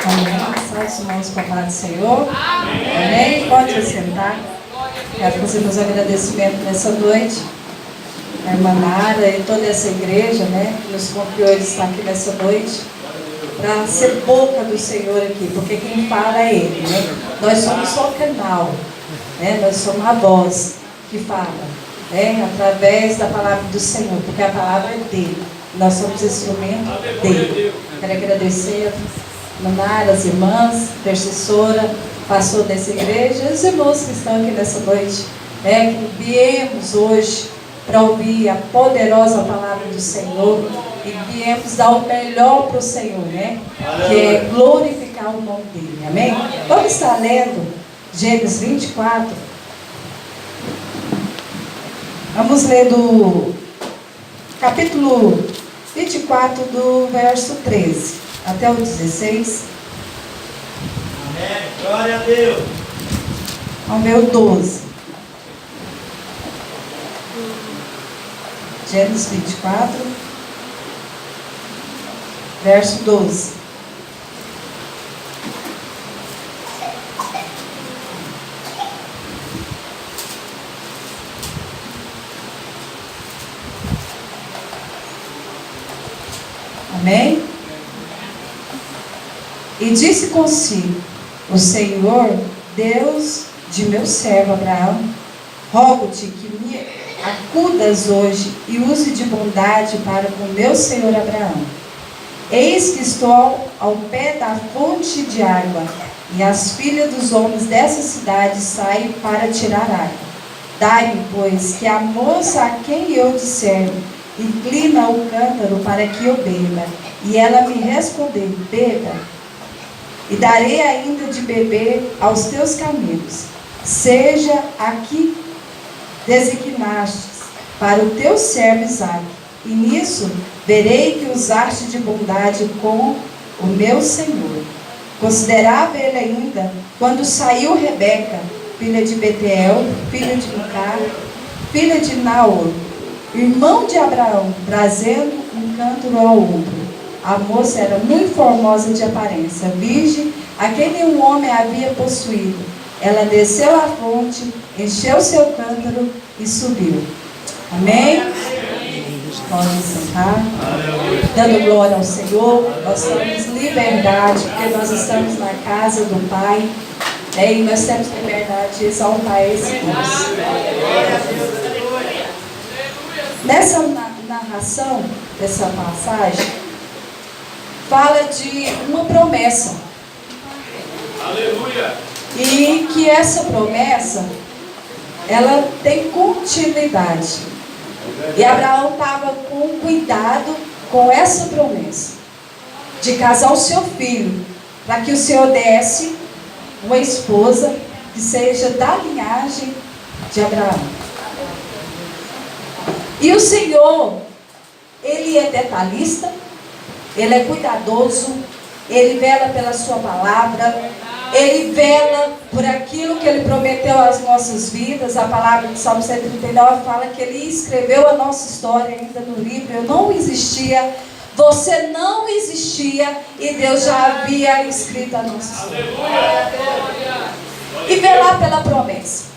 Amém. Salve os irmãos com a paz do Senhor. Amém. Pode sentar. Quero fazer meus agradecimentos nessa noite. A irmã Nara e toda essa igreja, que nos confiou de estar aqui nessa noite, para ser boca do Senhor aqui, porque quem fala é Ele, Nós somos só o canal, Nós somos a voz que fala, através da palavra do Senhor, porque a palavra é dele. Nós somos instrumento dele. Quero agradecer a Nara, as irmãs, intercessora, pastor dessa igreja, e os irmãos que estão aqui nessa noite, que viemos hoje para ouvir a poderosa palavra do Senhor e viemos dar o melhor para o Senhor, que é glorificar o nome dele, amém? Vamos estar lendo Gênesis 24. Vamos ler do capítulo 24, do verso 13 até o 16. Amém. Glória a Deus. Vamos ver o 12. Gênesis 24, verso 12. Amém? E disse consigo: o Senhor, Deus de meu servo Abraão, rogo-te que me acudas hoje e use de bondade para com meu senhor Abraão. Eis que estou ao pé da fonte de água, e as filhas dos homens dessa cidade saem para tirar água. Dai-me, pois, que a moça a quem eu disser, inclina o cântaro para que eu beba. E ela me respondeu: beba, e darei ainda de beber aos teus camelos. Seja aqui designastes para o teu servo Isaque, e nisso verei que usaste de bondade com o meu senhor. Considerava ele ainda quando saiu Rebeca, filha de Betuel, filha de Milcá, filha de Naor, irmão de Abraão, trazendo um cântaro ao ombro. A moça era muito formosa de aparência, virgem, a quem nenhum homem havia possuído. Ela desceu à fonte, encheu seu cântaro e subiu. Amém? Pode sentar. Dando glória ao Senhor. Nós temos liberdade, porque nós estamos na casa do Pai. E nós temos liberdade de exaltar esse Deus. Nessa narração, dessa passagem, fala de uma promessa. Aleluia. E que essa promessa, ela tem continuidade. E Abraão estava com cuidado com essa promessa, de casar o seu filho, para que o Senhor desse uma esposa que seja da linhagem de Abraão. E o Senhor, Ele é detalhista, Ele é cuidadoso, Ele vela pela sua palavra, Ele vela por aquilo que Ele prometeu às nossas vidas. A palavra de Salmo 139 fala que Ele escreveu a nossa história ainda no livro. Eu não existia, você não existia, e Deus já havia escrito a nossa história. E velar pela promessa.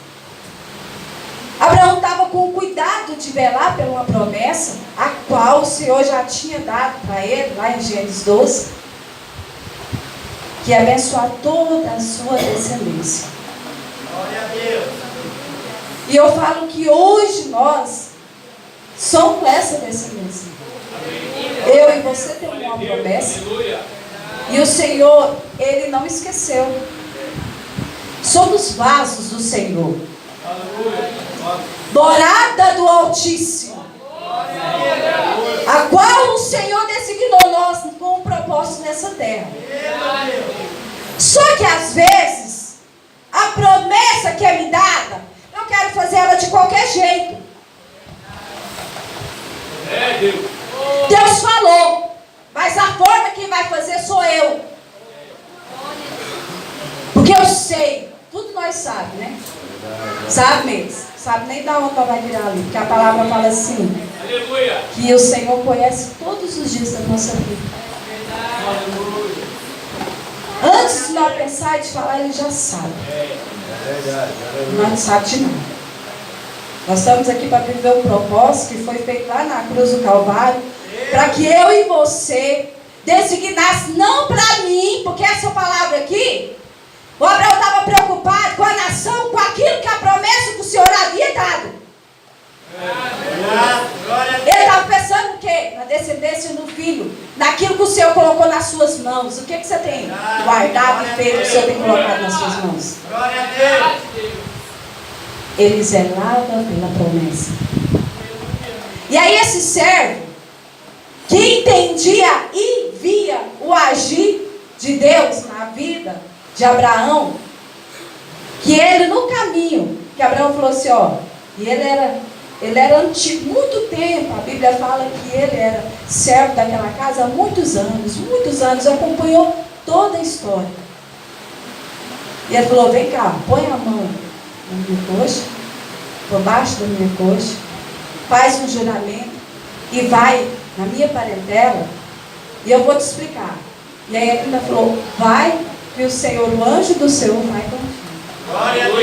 Abraão estava com cuidado de velar pela uma promessa, a qual o Senhor já tinha dado para ele, lá em Gênesis 12. Que abençoar toda a sua descendência. Glória a Deus. E eu falo que hoje nós somos essa descendência. Eu e você temos uma promessa. E o Senhor, Ele não esqueceu. Somos vasos do Senhor. Morada do Altíssimo. A qual o Senhor designou nós com um propósito nessa terra. Só que às vezes a promessa que é me dada, eu quero fazer ela de qualquer jeito. Deus falou, mas a forma que vai fazer sou eu. Porque eu sei, tudo nós sabemos, Sabe mesmo. Sabe nem da onde vai virar ali. Porque a palavra fala assim: aleluia, que o Senhor conhece todos os dias da nossa vida. nós pensar e de falar, Ele já sabe. É verdade. Nós não sabemos de nada. Nós estamos aqui para viver um propósito que foi feito lá na cruz do Calvário, para que eu e você designasse, não para mim, porque essa palavra aqui, o Abraão estava preocupado com a nação, com aquilo que a promessa que o Senhor havia dado. Ele estava pensando o quê? Na descendência do filho, naquilo que o Senhor colocou nas suas mãos. O que você tem guardado e feito, o Senhor tem colocado nas suas mãos? Glória a Deus. Ele zelava pela promessa. E aí esse servo, que entendia e via o agir de Deus na vida de Abraão, que ele no caminho, que Abraão falou assim, ó, e ele era antigo, muito tempo, a Bíblia fala que ele era servo daquela casa há muitos anos, acompanhou toda a história. E ele falou, vem cá, põe a mão na minha coxa, por baixo da minha coxa, faz um juramento e vai na minha parentela e eu vou te explicar. E aí ele ainda falou, vai, que o Senhor, o anjo do Senhor vai contigo. Glória a Deus.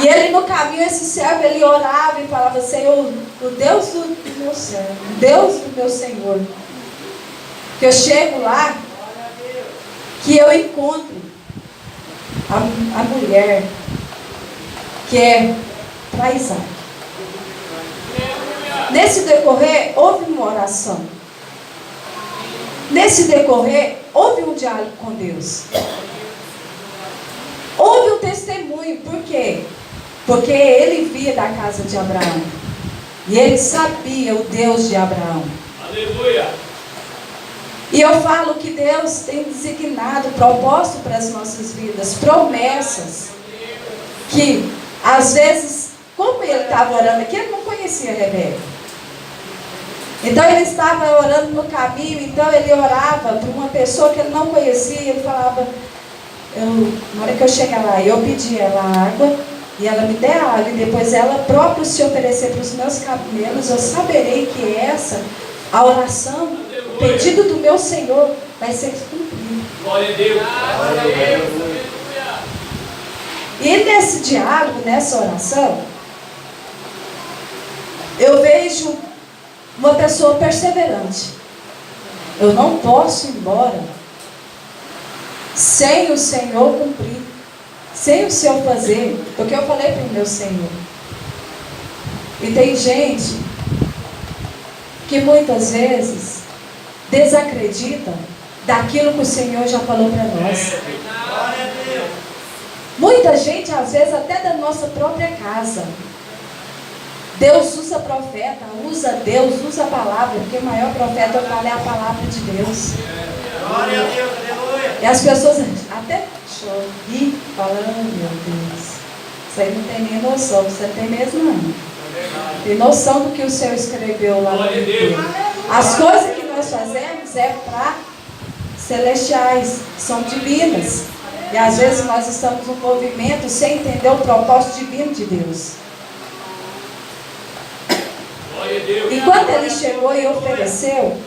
E ele no caminho, esse servo, ele orava e falava, Senhor, o Deus do meu servo, o Deus do meu Senhor, que eu chego lá, que eu encontro a mulher que é para Isaac. Nesse decorrer, houve uma oração. Nesse decorrer, houve um diálogo com Deus. Houve um testemunho. Por quê? Porque ele via da casa de Abraão. E ele sabia o Deus de Abraão. Aleluia. E eu falo que Deus tem designado propósito para as nossas vidas, promessas, que às vezes, como ele estava orando aqui, ele não conhecia Rebeca. Então ele estava orando no caminho, então ele orava para uma pessoa que ele não conhecia, ele falava, na hora que eu chegar lá, eu pedi ela água, e ela me der água, e depois ela própria se oferecer para os meus camelos, eu saberei que a oração, o pedido do meu Senhor vai ser cumprido. Glória a Deus. Glória a Deus. E nesse diálogo, nessa oração, eu vejo uma pessoa perseverante. Eu não posso ir embora sem o Senhor cumprir, sem o Senhor fazer, porque eu falei para o meu Senhor. E tem gente que muitas vezes desacredita daquilo que o Senhor já falou para nós. Glória a Deus. Muita gente, às vezes, até da nossa própria casa. Deus usa profeta, usa Deus, usa a palavra, porque o maior profeta eu falo é a palavra de Deus. Glória a Deus, aleluia. E as pessoas até choram e falando, meu Deus, isso aí não tem nem noção, você não tem mesmo não. Tem noção do que o Senhor escreveu lá no livro. As coisas que nós fazemos é para celestiais, são divinas. E às vezes nós estamos no movimento sem entender o propósito divino de Deus. E quando ele chegou e ofereceu,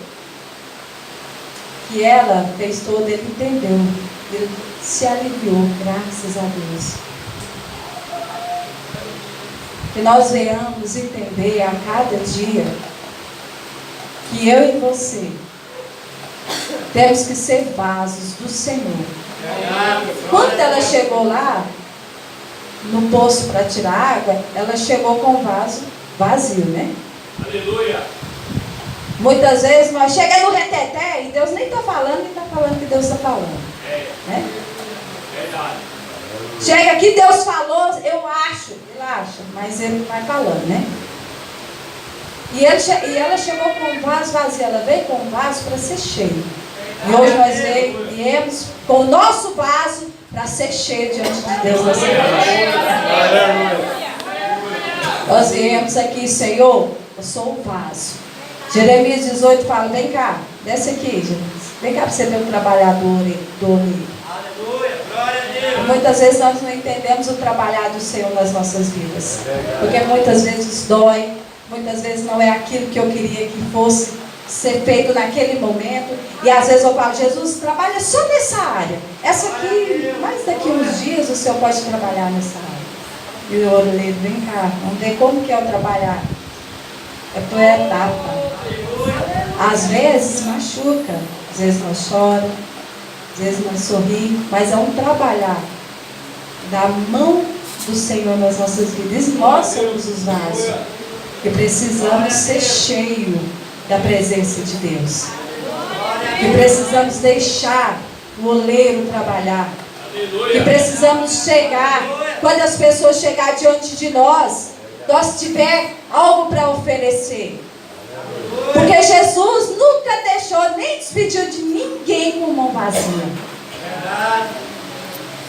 que ela fez todo, ele entendeu. Ele se aliviou, graças a Deus. Que nós venhamos entender a cada dia que eu e você temos que ser vasos do Senhor. Quando ela chegou lá, no poço para tirar água, ela chegou com o vaso vazio, né? Aleluia. Muitas vezes nós chegamos no reteté e Deus nem está falando, nem está falando que Deus está falando. Né? Verdade. Chega aqui, Deus falou, eu acho, ele acha, mas ele vai falando, né? E ela chegou com o vaso vazio, ela veio com o vaso para ser cheio. E hoje nós viemos com o nosso vaso para ser cheio diante de Deus nessa noite. Nós viemos aqui, Senhor, eu sou o vaso. Jeremias 18 fala, vem cá, desce aqui, Jeremias. Vem cá para você ver o trabalhador do Aleluia, glória a Deus. E muitas vezes nós não entendemos o trabalhar do Senhor nas nossas vidas. Porque muitas vezes dói, muitas vezes não é aquilo que eu queria que fosse, ser feito naquele momento. E às vezes eu falo, Jesus, trabalha só nessa área. Essa aqui, mais daqui uns dias o Senhor pode trabalhar nessa área. E o oleiro, vem cá, vamos ver como que é o trabalhar. É por etapa. Às vezes machuca, às vezes nós choramos, às vezes nós sorrimos, mas é um trabalhar da mão do Senhor nas nossas vidas. Nós somos os vasos que precisamos ser cheios da presença de Deus. Que precisamos deixar o oleiro trabalhar. Que precisamos chegar, quando as pessoas chegarem diante de nós tiver algo para oferecer. Porque Jesus nunca deixou, nem despediu de ninguém com mão vazia.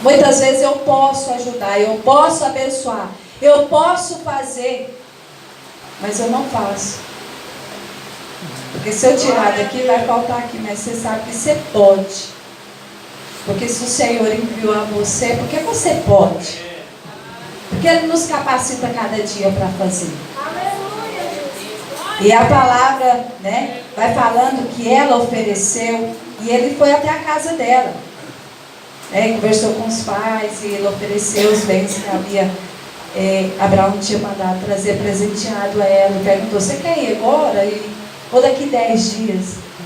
Muitas vezes eu posso ajudar, eu posso abençoar, eu posso fazer, mas eu não faço. Porque se eu tirar daqui, vai faltar aqui, mas você sabe que você pode. Porque se o Senhor enviou a você, porque você pode. Porque Ele nos capacita cada dia para fazer. E a palavra, né, vai falando que ela ofereceu, e ele foi até a casa dela. Conversou com os pais, e ele ofereceu os bens que havia. Abraão tinha mandado trazer presenteado a ela. Perguntou, você quer ir agora? Ou daqui 10 dias?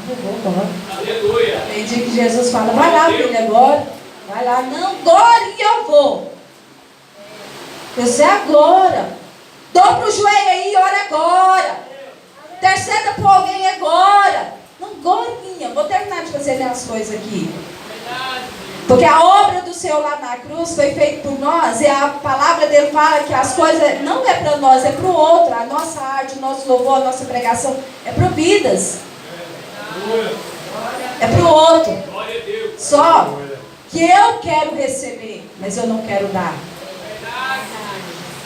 Eu vou agora. Aleluia. Tem dia que Jesus fala, vai lá filho agora. Vai lá, não, agora e eu vou. Eu sei agora. Dobra o joelho aí e ora agora. Interceda por alguém agora. Não, agorinha. Vou terminar de fazer minhas coisas aqui. Porque a obra do Senhor lá na cruz foi feita por nós. E a palavra dele fala que as coisas não é para nós, é para o outro. A nossa arte, o nosso louvor, a nossa pregação é para vidas. É para o outro. Só que eu quero receber, mas eu não quero dar.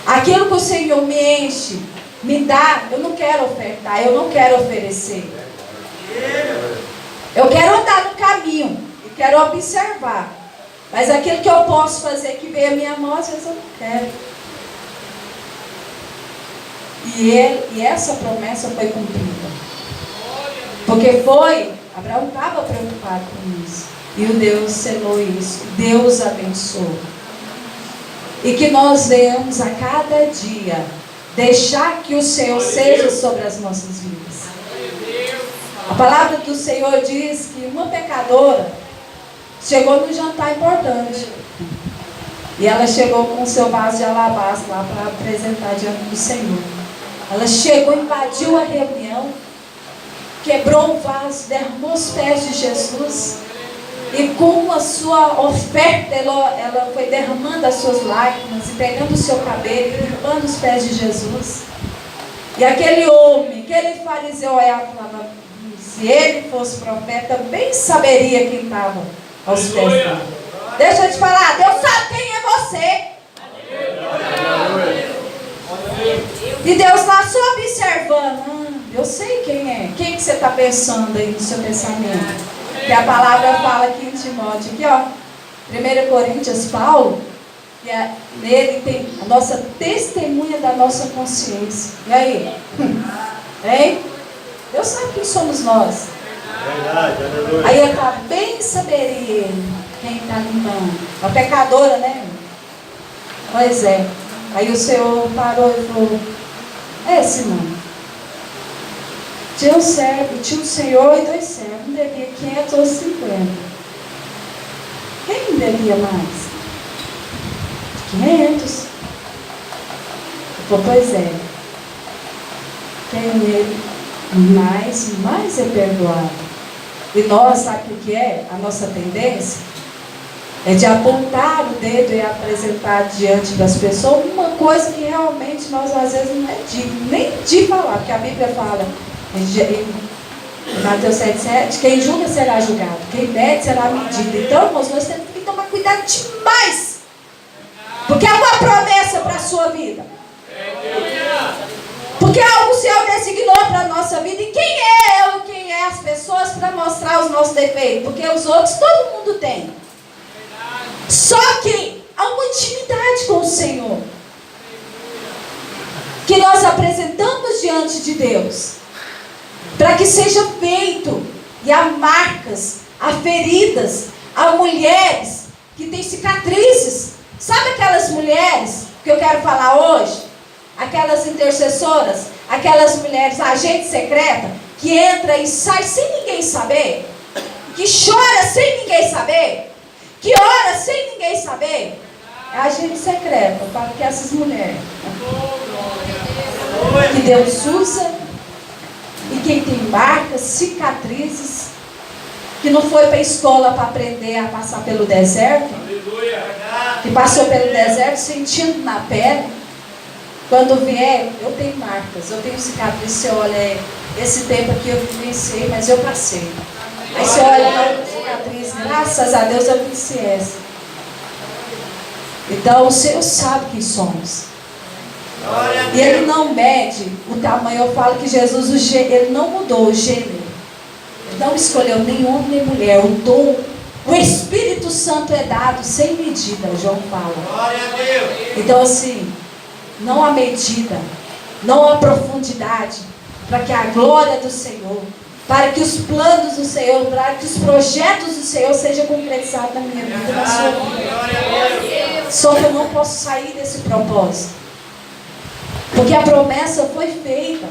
Aquilo que o Senhor me enche, me dá, eu não quero ofertar, eu não quero oferecer. Eu quero andar no caminho e quero observar. Mas aquilo que eu posso fazer que veio a minha mão, às vezes eu não quero. E essa promessa foi cumprida. Porque Abraão estava preocupado com isso. E o Deus selou isso. Deus abençoou. E que nós venhamos a cada dia deixar que o Senhor seja sobre as nossas vidas. A palavra do Senhor diz que uma pecadora chegou num jantar importante. E ela chegou com o seu vaso de alabastro lá para apresentar diante do Senhor. Ela chegou, invadiu a reunião, quebrou o vaso, derramou os pés de Jesus. E com a sua oferta, ela foi derramando as suas lágrimas e pegando o seu cabelo e limpando os pés de Jesus. E aquele homem, aquele fariseu olhava e falava, se ele fosse profeta, bem saberia quem estava aos pés dele. Deixa eu te falar, Deus sabe quem é você. E Deus lá só observando, eu sei quem é. Quem que você está pensando aí no seu pensamento? Que a palavra fala aqui em Timóteo, aqui ó, 1 Coríntios, Paulo, que nele tem a nossa testemunha da nossa consciência. E aí? Hein? Deus sabe quem somos nós. Verdade, aleluia. Aí ele fala, bem saberia ele quem está limpando. A pecadora, né? Pois é. Aí o Senhor parou e falou, Simão, tinha um senhor e 2 servos, um devia 500 ou 50. Quem devia mais? 500. Ele falou, pois é. Quem nele mais é perdoado. E nós, sabe o que é? A nossa tendência é de apontar o dedo e apresentar diante das pessoas uma coisa que realmente nós às vezes não é digno, nem de falar, porque a Bíblia fala em Mateus 7,7, quem julga será julgado, quem mede será medido. Então, irmãos, nós temos que tomar cuidado demais, porque é uma promessa para a sua vida, porque algo o Senhor designou para a nossa vida. E quem é eu, quem é as pessoas para mostrar os nossos defeitos? Porque os outros todo mundo tem, só que há uma intimidade com o Senhor que nós apresentamos diante de Deus. para que seja feito, e há marcas, há feridas, há mulheres que têm cicatrizes. Sabe aquelas mulheres que eu quero falar hoje? Aquelas intercessoras, aquelas mulheres, agente secreta, que entra e sai sem ninguém saber, que chora sem ninguém saber, que ora sem ninguém saber. É agente secreta. Eu falo que essas mulheres que Deus usa, e quem tem marcas, cicatrizes, que não foi para a escola para aprender a passar pelo deserto, que passou pelo deserto sentindo na pele. Quando vier, eu tenho marcas, eu tenho cicatrizes. Você olha, esse tempo aqui eu vivenciei, mas eu passei. Aí você olha na outra cicatriz, graças a Deus eu venci essa. Então o Senhor sabe quem somos. E Ele não mede o tamanho. Eu falo que Jesus, Ele não mudou o gênero. Ele não escolheu nem homem nem mulher. O dom, o Espírito Santo é dado sem medida, João fala. Então assim, não há medida, não há profundidade, para que a glória do Senhor, para que os planos do Senhor, para que os projetos do Senhor sejam concretizados na minha vida e na sua vida. Só que eu não posso sair desse propósito, porque a promessa foi feita.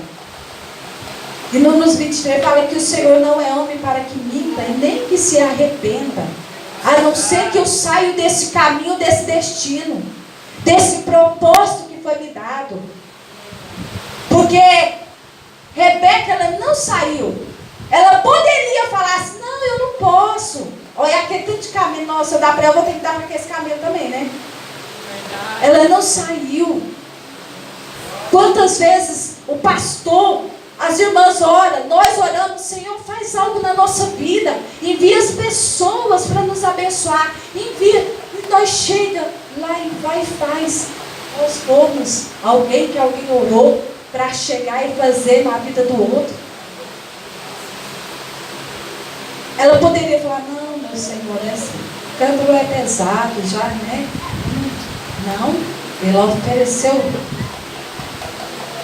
E no Números 23 fala que o Senhor não é homem para que minta, e nem que se arrependa, a não ser que eu saia desse caminho, desse destino, desse propósito que foi me dado. Porque Rebeca, ela não saiu. Ela poderia falar assim: não, eu não posso. Olha aquele tanto de camelo, nossa, eu dar para ela, eu vou ter que dar para aquele camelo também, né? Ela não saiu. Quantas vezes o pastor, as irmãs oram, nós oramos: Senhor, faz algo na nossa vida, envia as pessoas para nos abençoar, envia, e nós chega lá e vai e faz. Nós fomos alguém que alguém orou para chegar e fazer na vida do outro. Ela poderia falar: não, meu Senhor, esse câmbio é pesado já, né? Não, Ele ofereceu.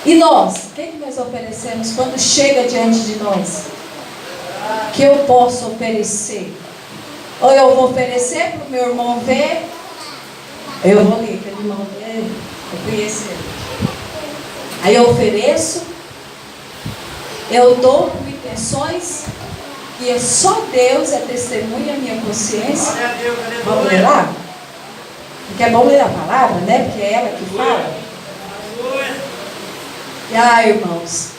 E nós, o que nós oferecemos quando chega diante de nós? Que eu posso oferecer? Ou eu vou oferecer para o meu irmão ver? Eu vou ler, aquele irmão ver, eu conheço ele. Aí eu ofereço, eu dou com intenções, e só Deus é testemunha, a minha consciência. Vamos ler lá? Porque é bom ler a palavra, né? Porque é ela que fala. E irmãos,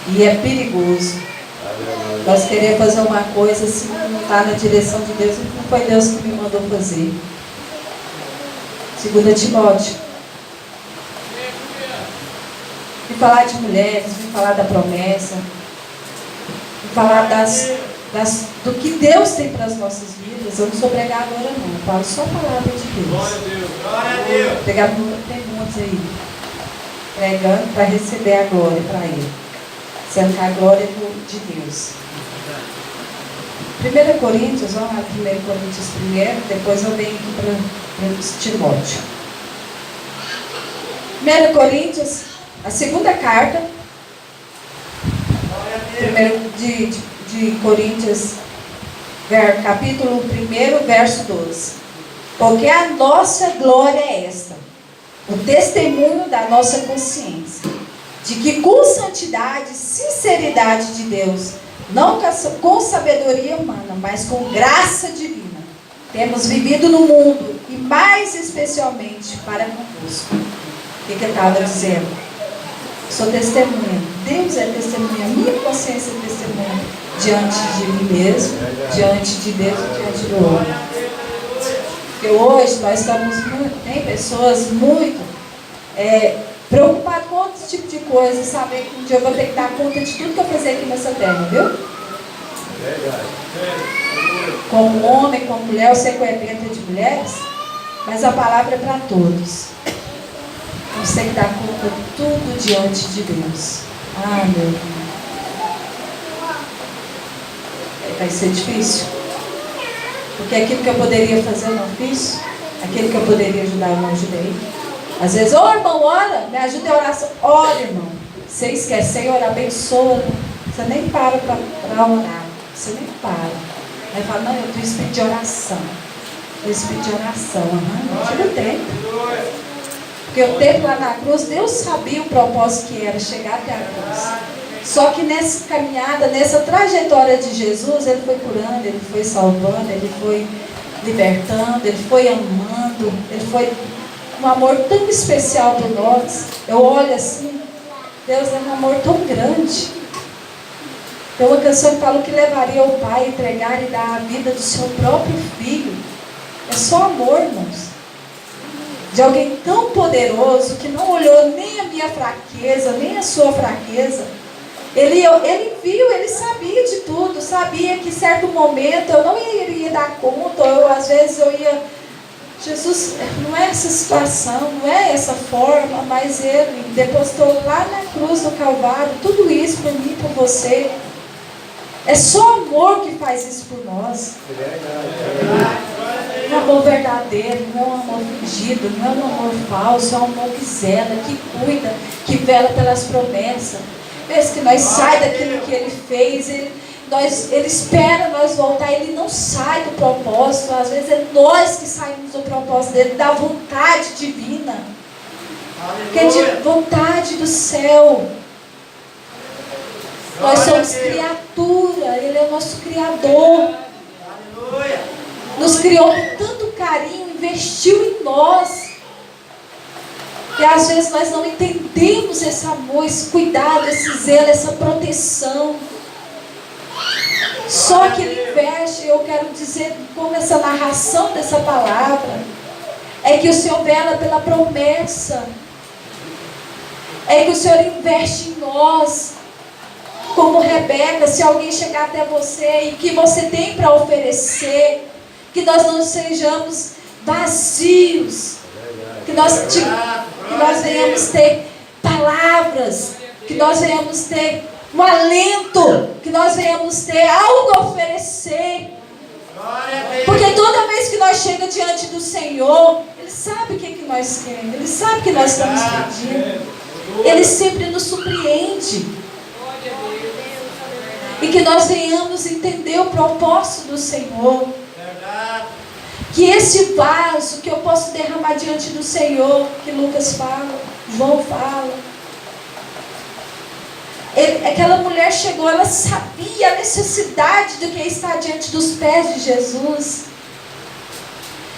e é perigoso nós querer fazer uma coisa assim que não está na direção de Deus, e não foi Deus que me mandou fazer. 2 Timóteo. Vim falar de mulheres, vim falar da promessa, vim falar do que Deus tem para as nossas vidas. Eu não sou pregadora não, eu falo só a palavra de Deus. Glória a Deus, glória a Deus. Pregador tem muitos aí, pregando para receber a glória para Ele, sendo que a glória é de Deus. 1 Coríntios, vamos lá, 1 Coríntios primeiro, depois eu venho aqui para Timóteo. 1 Coríntios, a segunda carta, de Coríntios, capítulo 1, verso 12. Porque a nossa glória é esta, o testemunho da nossa consciência, de que com santidade e sinceridade de Deus, não com sabedoria humana, mas com graça divina, temos vivido no mundo, e mais especialmente para convosco. O que eu estava dizendo? Sou testemunha, Deus é testemunha, minha consciência é testemunha diante de mim mesmo, diante de Deus e diante do outro. Porque hoje nós estamos tem pessoas muito preocupadas com outro tipo de coisa, saber que um dia eu vou ter que dar conta de tudo que eu fizer aqui nessa terra, viu? Verdade. Como homem, como mulher, eu sei que eu é dentro de mulheres, mas a palavra é para todos. Você tem que dar conta de tudo diante de Deus. Meu Deus. Vai ser difícil. Porque aquilo que eu poderia fazer eu não fiz. Aquilo que eu poderia ajudar eu não ajudei. Às vezes, irmão, ora, me ajuda em oração. Ora, irmão. Você esquece, Senhor, abençoa. Você nem para orar. Você nem para. Aí fala, não, eu tenho espírito de oração. O espírito de oração. Tira o tempo. Porque o tempo lá na cruz, Deus sabia o propósito que era chegar até a cruz. Só que nessa caminhada, nessa trajetória de Jesus, Ele foi curando, Ele foi salvando, Ele foi libertando, Ele foi amando, Ele foi um amor tão especial por nós. Eu olho assim, Deus é um amor tão grande. Tem uma canção que fala que levaria o Pai a entregar e dar a vida do seu próprio filho. É só amor, irmãos. De alguém tão poderoso que não olhou nem a minha fraqueza, nem a sua fraqueza. Ele viu, ele sabia de tudo, sabia que em certo momento eu não iria dar conta, ou às vezes eu ia... Jesus, não é essa situação, não é essa forma, mas Ele depositou lá na cruz do Calvário tudo isso por mim, por você. É só amor que faz isso por nós. É um amor verdadeiro, não é um amor fingido, não é um amor falso, é um amor que zela, que cuida, que vela pelas promessas. Mesmo que nós saímos daquilo que Ele fez, Ele espera nós voltar, Ele não sai do propósito. Às vezes é nós que saímos do propósito dEle, da vontade divina, que é de vontade do céu. Nós somos criatura, Ele é o nosso Criador. Nos criou com tanto carinho, investiu em nós. E às vezes nós não entendemos esse amor, esse cuidado, esse zelo, essa proteção. Só que Ele investe, eu quero dizer, como essa narração dessa palavra, é que o Senhor vela pela promessa. É que o Senhor investe em nós. Como Rebeca, se alguém chegar até você e que você tem para oferecer, que nós não sejamos vazios, que nós venhamos ter palavras, que nós venhamos ter um alento, que nós venhamos ter algo a oferecer. Porque toda vez que nós chegamos diante do Senhor, Ele sabe o que nós queremos, Ele sabe o que nós estamos pedindo, Ele sempre nos surpreende. E que nós venhamos entender o propósito do Senhor. Que esse vaso que eu posso derramar diante do Senhor, que Lucas fala, João fala. Aquela mulher chegou, ela sabia a necessidade do que está diante dos pés de Jesus.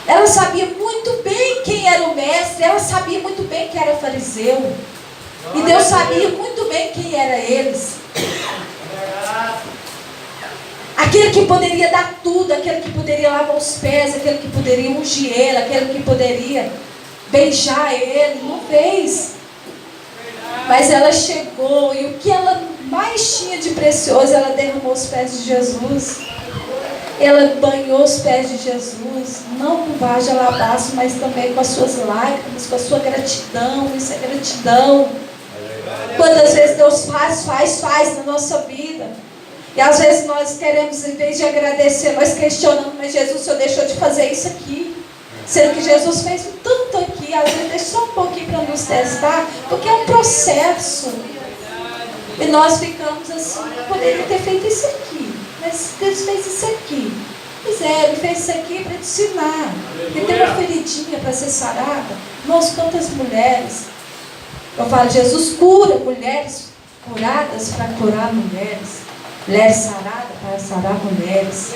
Ela sabia muito bem quem era o mestre, ela sabia muito bem quem era fariseu. E Deus sabia muito bem quem era eles. Aquele que poderia dar tudo, aquele que poderia lavar os pés, aquele que poderia ungir ele, aquele que poderia beijar ele, não fez. Mas ela chegou e o que ela mais tinha de precioso, ela derramou os pés de Jesus. Ela banhou os pés de Jesus, não com vaso de alabastro, mas também com as suas lágrimas, com a sua gratidão. Isso é gratidão. Quantas vezes Deus faz na nossa vida. E às vezes nós queremos, em vez de agradecer, nós questionamos, mas Jesus, o Senhor deixou de fazer isso aqui. Sendo que Jesus fez tanto aqui, às vezes deixou um pouquinho para nos testar, porque é um processo. E nós ficamos assim, poderia ter feito isso aqui, mas Deus fez isso aqui. Pois é, Ele fez isso aqui para te ensinar. Ele tem uma feridinha para ser sarada. Irmãos, quantas mulheres, eu falo, Jesus cura mulheres curadas para curar mulheres. Mulheres saradas para sarar mulheres.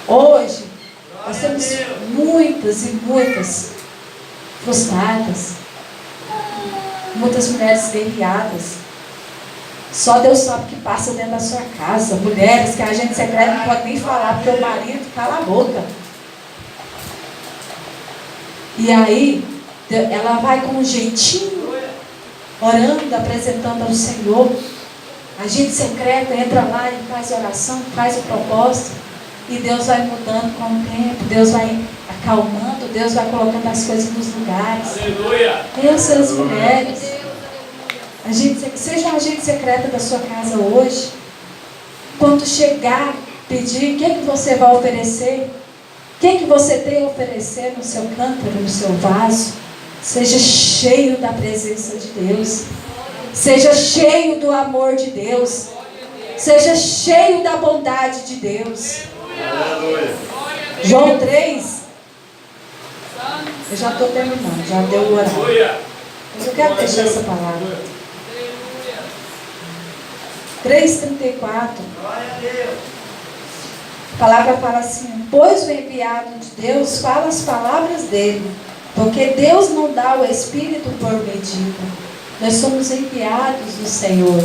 Hoje, nós temos muitas e muitas frustradas. Muitas mulheres guerreadas. Só Deus sabe o que passa dentro da sua casa. Mulheres que a gente secreta não pode nem falar, porque o marido cala a boca. E aí, ela vai com um jeitinho, orando, apresentando ao Senhor. A gente secreta, entra lá e faz oração, faz o propósito. E Deus vai mudando com o tempo. Deus vai acalmando. Deus vai colocando as coisas nos lugares. Aleluia! Essas mulheres. Seja um agente secreto da sua casa hoje. Quando chegar, pedir, o que é que você vai oferecer? O que é que você tem a oferecer no seu cântaro, no seu vaso? Seja cheio da presença de Deus. Seja cheio do amor de Deus. Seja cheio da bondade de Deus. Aleluia. João 3. Eu já estou terminando, já deu o horário. Aleluia. Mas eu quero deixar essa palavra. 3,34. Glória a Deus. A palavra fala assim: pois o enviado de Deus fala as palavras dele, porque Deus não dá o Espírito por medida. Nós somos enviados do Senhor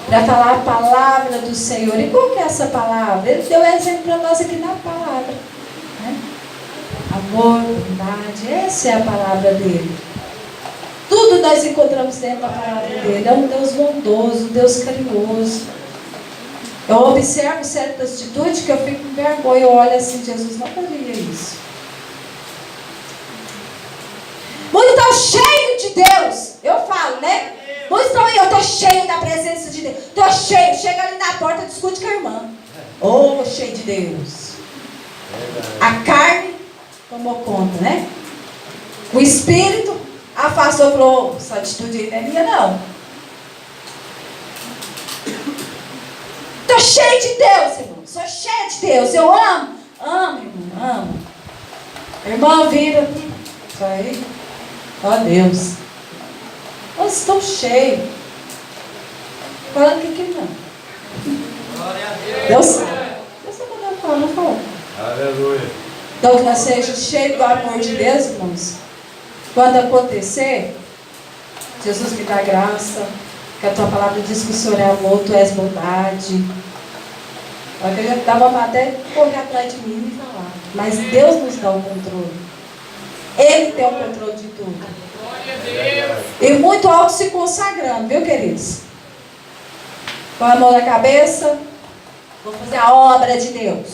para falar a palavra do Senhor. E qual que é essa palavra? Ele deu exemplo para nós aqui na palavra, né? Amor, bondade, essa é a palavra dele. Tudo nós encontramos dentro da palavra dele. É um Deus bondoso, um Deus carinhoso. Eu observo certas atitudes que eu fico com vergonha. Eu olho assim, Jesus não faria isso. Muitos estão cheios de Deus. Eu falo, né? Muitos estão aí, eu estou cheio da presença de Deus. Estou cheio. Chega ali na porta, discute com a irmã. Oh, cheio de Deus. A carne tomou conta, né? O Espírito afastou, falou: essa atitude aí não é minha, não. Estou cheio de Deus, irmão. Sou cheio de Deus. Eu amo. Amo, irmão. Amo. A irmã vira. Isso aí. Ó Deus. Nós estamos cheios. Falando que não. Glória a Deus. Deus sabe. Deus está mandando falar, não falou. Aleluia. Então que nós sejamos cheios do amor de Deus, irmãos. Quando acontecer, Jesus me dá graça. Que a tua palavra diz que o Senhor é amor, tu és bondade. Olha que eu já dava para até correr atrás de mim e falar. Mas Deus nos dá o controle. Ele tem o controle de tudo. E muito alto se consagrando, viu, queridos? Põe a mão na cabeça. Vou fazer a obra de Deus.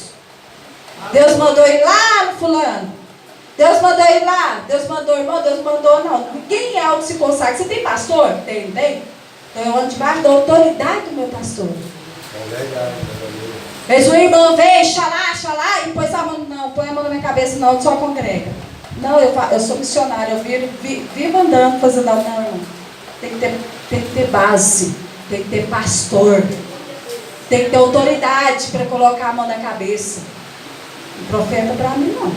Deus mandou ir lá no fulano. Deus mandou ir lá. Deus mandou, irmão. Deus mandou, não. Ninguém é alto se consagra. Você tem pastor? Tem, não tem? Então eu ando debaixo da autoridade do meu pastor. É verdade. Mas o irmão veio, xalá, e pôs a mão, não, põe a mão na minha cabeça, não, só congrega. Não, eu sou missionário, eu vivo andando, fazendo algo. Não, irmão. Tem que ter base, tem que ter pastor, tem que ter autoridade para colocar a mão na cabeça. O profeta para mim não.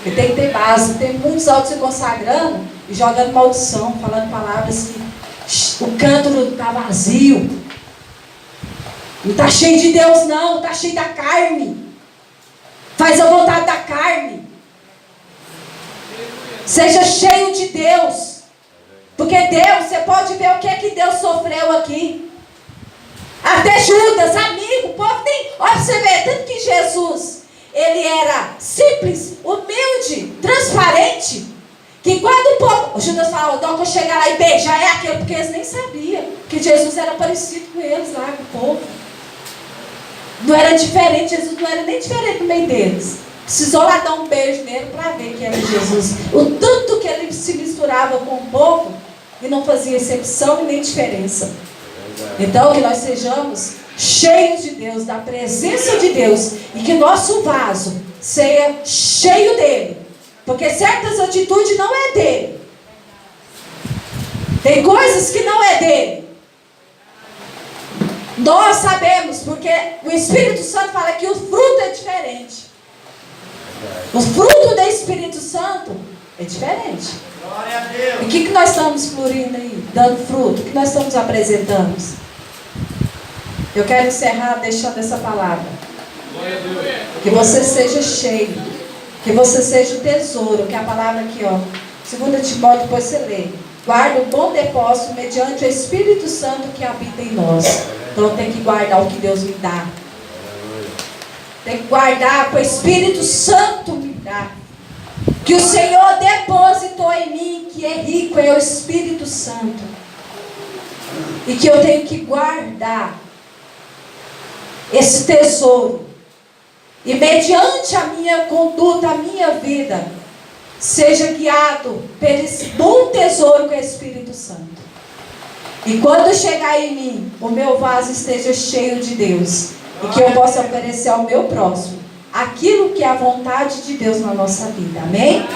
Ele tem que ter base. Tem muitos altos se consagrando e jogando maldição, falando palavras que o canto não está vazio. Não está cheio de Deus, não. Está cheio da carne. Faz a vontade da carne. Seja cheio de Deus. Porque Deus, você pode ver o que é que Deus sofreu aqui. Até Judas, amigo, o povo tem. Olha para você ver, tanto que Jesus, ele era simples, humilde, transparente. Que quando o povo, o Judas falava, então que eu chegar lá e beijar é aquele, porque eles nem sabiam que Jesus era parecido com eles lá, com o povo. Não era diferente, Jesus não era nem diferente no meio deles. Precisou lá dar um beijo nele para ver que era Jesus. O tanto que ele se misturava com o povo e não fazia exceção e nem diferença. Então que nós sejamos cheios de Deus, da presença de Deus, e que nosso vaso seja cheio dele. Porque certas atitudes não é dele. Tem coisas que não é dele. Nós sabemos, porque o Espírito Santo fala que o fruto é diferente. O fruto do Espírito Santo é diferente. Glória a Deus. E o que nós estamos florindo aí? Dando fruto. O que nós estamos apresentando? Eu quero encerrar deixando essa palavra. Que você seja cheio. Que você seja o tesouro, que é a palavra aqui, ó. 2 Timóteo, depois você lê. Guarda um bom depósito mediante o Espírito Santo que habita em nós. Então tem que guardar o que Deus me dá. Tem que guardar o que o Espírito Santo me dá. Que o Senhor depositou em mim, que é rico, é o Espírito Santo. E que eu tenho que guardar esse tesouro. E mediante a minha conduta, a minha vida, seja guiado por esse bom tesouro que é o Espírito Santo. E quando chegar em mim, o meu vaso esteja cheio de Deus. E que eu possa oferecer ao meu próximo aquilo que é a vontade de Deus na nossa vida. Amém?